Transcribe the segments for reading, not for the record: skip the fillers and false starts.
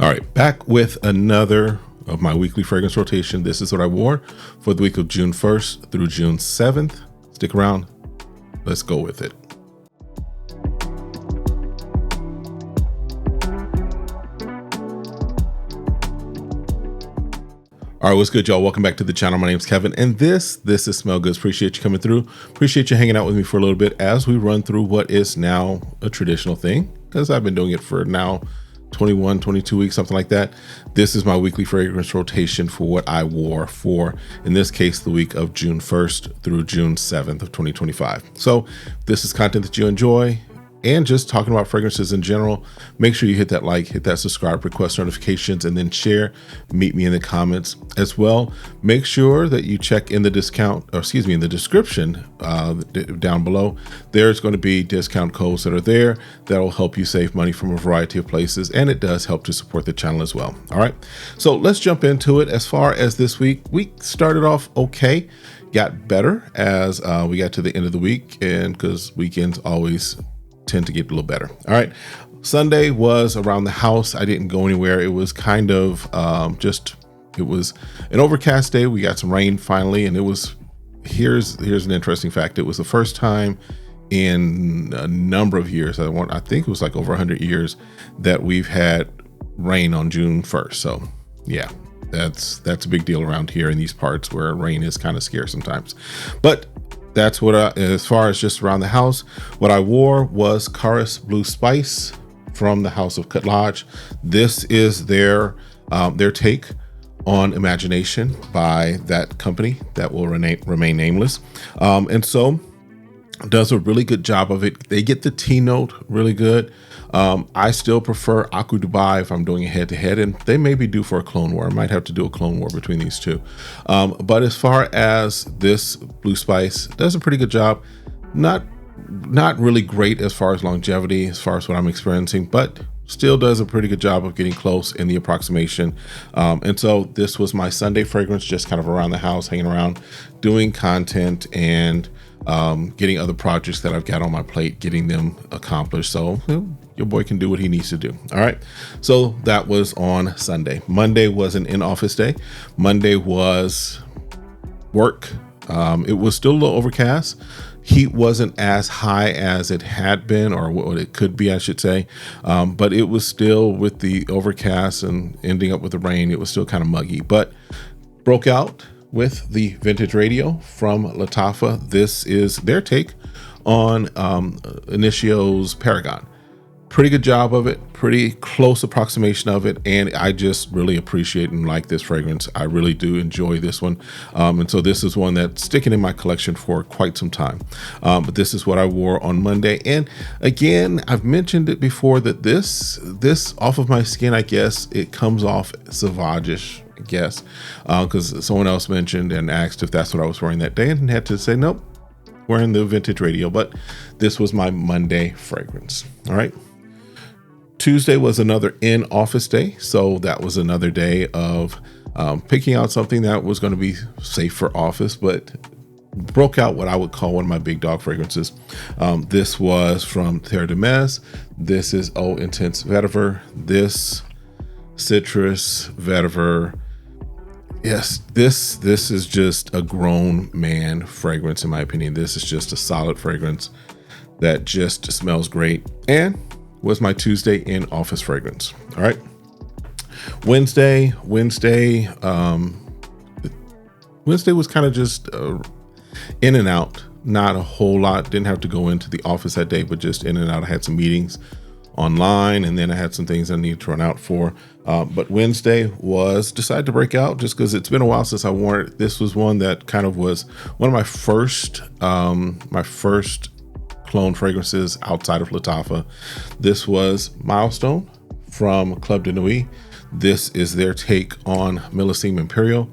All right, back with another of my weekly fragrance rotation. This is what I wore for the week of June 1st through June 7th. Stick around. Let's go with it. All right, what's good, y'all? Welcome back to the channel. My name's Kevin, and this is SmellGoodz. Appreciate you coming through. Appreciate you hanging out with me for a little bit as we run through what is now a traditional thing, because I've been doing it for now 21, 22 weeks, something like that. This is my weekly fragrance rotation for what I wore for, in this case, the week of June 1st through June 7th of 2025. So this is content that you enjoy, and just talking about fragrances in general. Make sure you hit that like, hit that subscribe, request notifications, and then share. Meet me in the comments as well. Make sure that you check in the in the description down below. There's going to be discount codes that are there that will help you save money from a variety of places, and it does help to support the channel as well. All right, so let's jump into it. As far as this week started off okay, got better as we got to the end of the week, and because weekends always tend to get a little better. All right, Sunday was around the house. I didn't go anywhere. It was kind of it was an overcast day. We got some rain finally, and it was here's an interesting fact. It was the first time in a number of years, I think it was like over 100 years, that we've had rain on June 1st. So yeah, that's a big deal around here in these parts where rain is kind of scarce sometimes. But that's what as far as just around the house, what I wore was Karis Blue Spice from the House of Cologne. This is their take on Imagination by that company that will remain nameless. And so does a really good job of it. They get the T note really good. I still prefer Aqua Dubai if I'm doing a head-to-head, and they may be due for a clone war. I might have to do a clone war between these two. But as far as this Blue Spice, does a pretty good job. Not really great as far as longevity, as far as what I'm experiencing, but still does a pretty good job of getting close in the approximation. And so this was my Sunday fragrance, just kind of around the house, hanging around, doing content, and getting other projects that I've got on my plate, getting them accomplished. So your boy can do what he needs to do. All right. So that was on Sunday. Monday was an in-office day. Monday was work. It was still a little overcast. Heat wasn't as high as it had been, or what it could be, I should say. But it was still, with the overcast and ending up with the rain, it was still kind of muggy, but broke out with the vintage radio from Lattafa. This is their take on Initio's Paragon. Pretty good job of it, pretty close approximation of it, and I just really appreciate and like this fragrance. I really do enjoy this one, and so this is one that's sticking in my collection for quite some time. But this is what I wore on Monday, and again, I've mentioned it before that this off of my skin, I guess it comes off Sauvage-ish, I guess, because someone else mentioned and asked if that's what I was wearing that day, and had to say nope, wearing the vintage radio. But this was my Monday fragrance. All right. Tuesday was another in-office day, so that was another day of picking out something that was going to be safe for office, but broke out what I would call one of my big dog fragrances. This was from Terre de Mes. This is Eau Intense Vetiver. This citrus vetiver. Yes, this is just a grown man fragrance, in my opinion. This is just a solid fragrance that just smells great, and was my Tuesday in office fragrance. All right. Wednesday was kind of just in and out, not a whole lot. Didn't have to go into the office that day, but just in and out. I had some meetings online, and then I had some things I needed to run out for. But Wednesday decided to break out just because it's been a while since I wore it. This was one that kind of was one of my first clone fragrances outside of Lattafa. This was Milestone from Club de Nuit. This is their take on Millésime Imperial.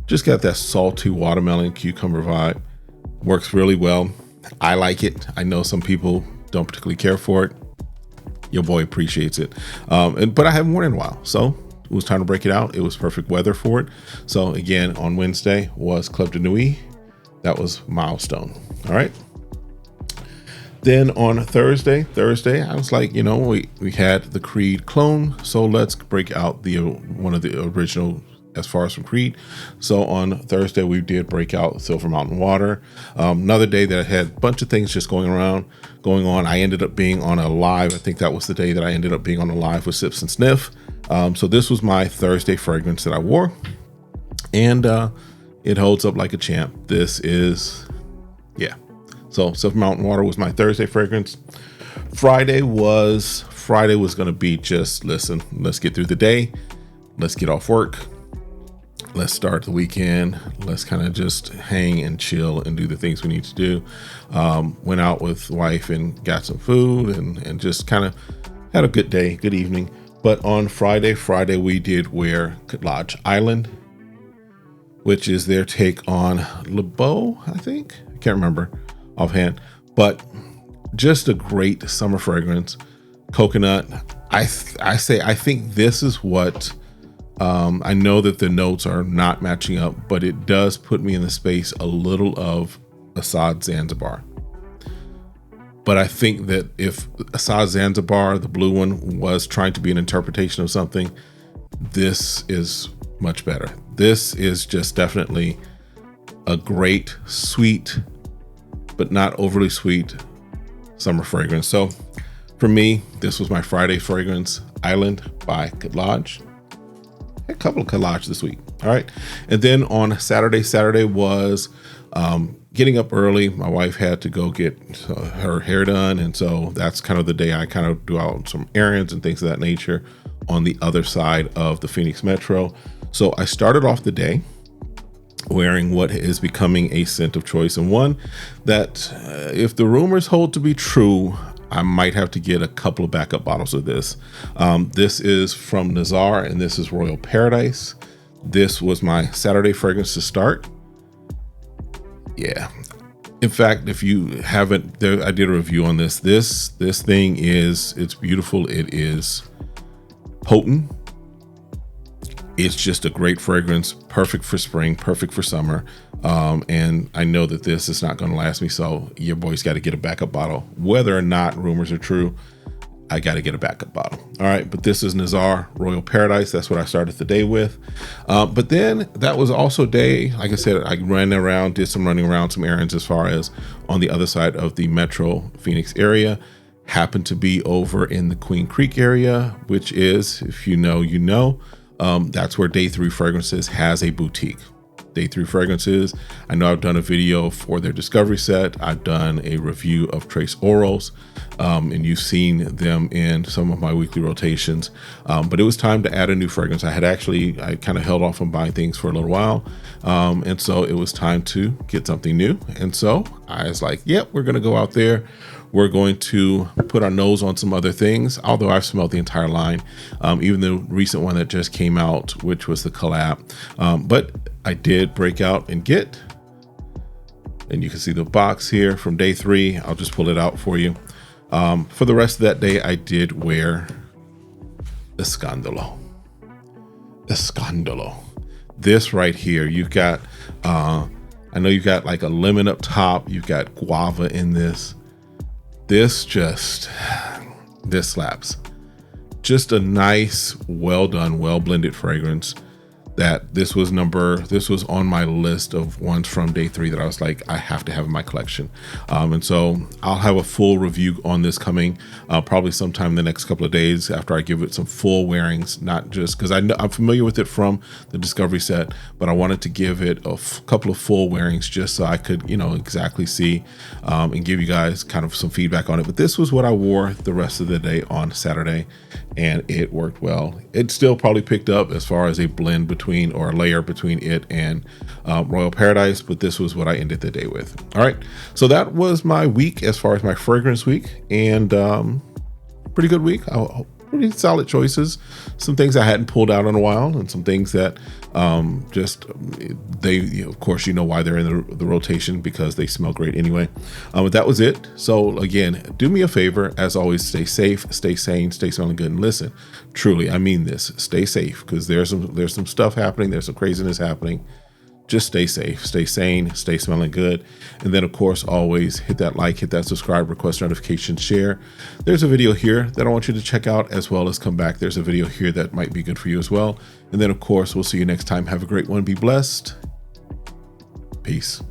Just got that salty watermelon cucumber vibe. Works really well. I like it. I know some people don't particularly care for it. Your boy appreciates it. But I haven't worn it in a while, so it was time to break it out. It was perfect weather for it. So again, on Wednesday was Club de Nuit. That was Milestone. All right. Then on Thursday, I was like, we had the Creed clone, so let's break out the one of the original as far as from Creed. So on Thursday, we did break out Silver Mountain Water. Another day that had a bunch of things just going on. I ended up being on a live. I think that was the day that I ended up being on a live with Sips and Sniff. So this was my Thursday fragrance that I wore, and it holds up like a champ. This is, yeah. So Silver Mountain Water was my Thursday fragrance. Friday was going to be just, listen, let's get through the day. Let's get off work. Let's start the weekend. Let's kind of just hang and chill and do the things we need to do. Went out with the wife and got some food and just kind of had a good day, good evening. But on Friday we did wear Lodge Island, which is their take on Le Beau, I think. I can't remember offhand, but just a great summer fragrance. Coconut. I think this is what, I know that the notes are not matching up, but it does put me in the space a little of Assad Zanzibar. But I think that if Assad Zanzibar, the blue one, was trying to be an interpretation of something, this is much better. This is just definitely a great, sweet, but not overly sweet summer fragrance. So for me, this was my Friday fragrance, Island by Lodge. A couple of Collage this week. All right. And then on Saturday was getting up early. My wife had to go get her hair done. And so that's kind of the day I kind of do out some errands and things of that nature on the other side of the Phoenix Metro. So I started off the day wearing what is becoming a scent of choice, and one that if the rumors hold to be true, I might have to get a couple of backup bottles of this. This is from Nazar, and this is Royal Paradise. This was my Saturday fragrance to start. Yeah. In fact, if you haven't, I did a review on this. This thing it's beautiful. It is potent. It's just a great fragrance, perfect for spring, perfect for summer. And I know that this is not going to last me, so your boy's got to get a backup bottle. Whether or not rumors are true, I got to get a backup bottle. All right, but this is Nazar Royal Paradise. That's what I started the day with. But then that was also a day, like I said, I ran around, did some running around, some errands as far as on the other side of the Metro Phoenix area. Happened to be over in the Queen Creek area, which is, if you know, you know. That's where Day 3 Fragrances has a boutique. Day 3 Fragrances, I know I've done a video for their discovery set. I've done a review of Trace Orals, and you've seen them in some of my weekly rotations. But it was time to add a new fragrance. I kind of held off on buying things for a little while. And so it was time to get something new. And so I was like, yep, we're going to go out there. We're going to put our nose on some other things, although I've smelled the entire line, even the recent one that just came out, which was the collab. But I did break out and get, and you can see the box here from Day 3. I'll just pull it out for you. For the rest of that day, I did wear Escandalo. This right here, you've got, I know you've got like a lemon up top. You've got guava in this. This slaps. Just a nice, well done, well blended fragrance. That this was on my list of ones from Day 3 that I was like, I have to have in my collection. And so I'll have a full review on this coming probably sometime in the next couple of days after I give it some full wearings, not just because I'm familiar with it from the discovery set, but I wanted to give it a couple of full wearings just so I could, exactly see and give you guys kind of some feedback on it. But this was what I wore the rest of the day on Saturday, and it worked well. It still probably picked up as far as a blend between or a layer between it and Royal Paradise, but this was what I ended the day with. All right, so that was my week as far as my fragrance week, and pretty good week. Pretty solid choices. Some things I hadn't pulled out in a while, and some things that of course, why they're in the rotation, because they smell great anyway. But that was it. So again, do me a favor, as always, stay safe, stay sane, stay smelling good, and listen, truly, I mean this, stay safe, because there's some stuff happening, there's some craziness happening. just stay safe, stay sane, stay smelling good. And then of course, always hit that like, hit that subscribe, request notification, share. There's a video here that I want you to check out, as well as come back. There's a video here that might be good for you as well. And then of course, we'll see you next time. Have a great one. Be blessed. Peace.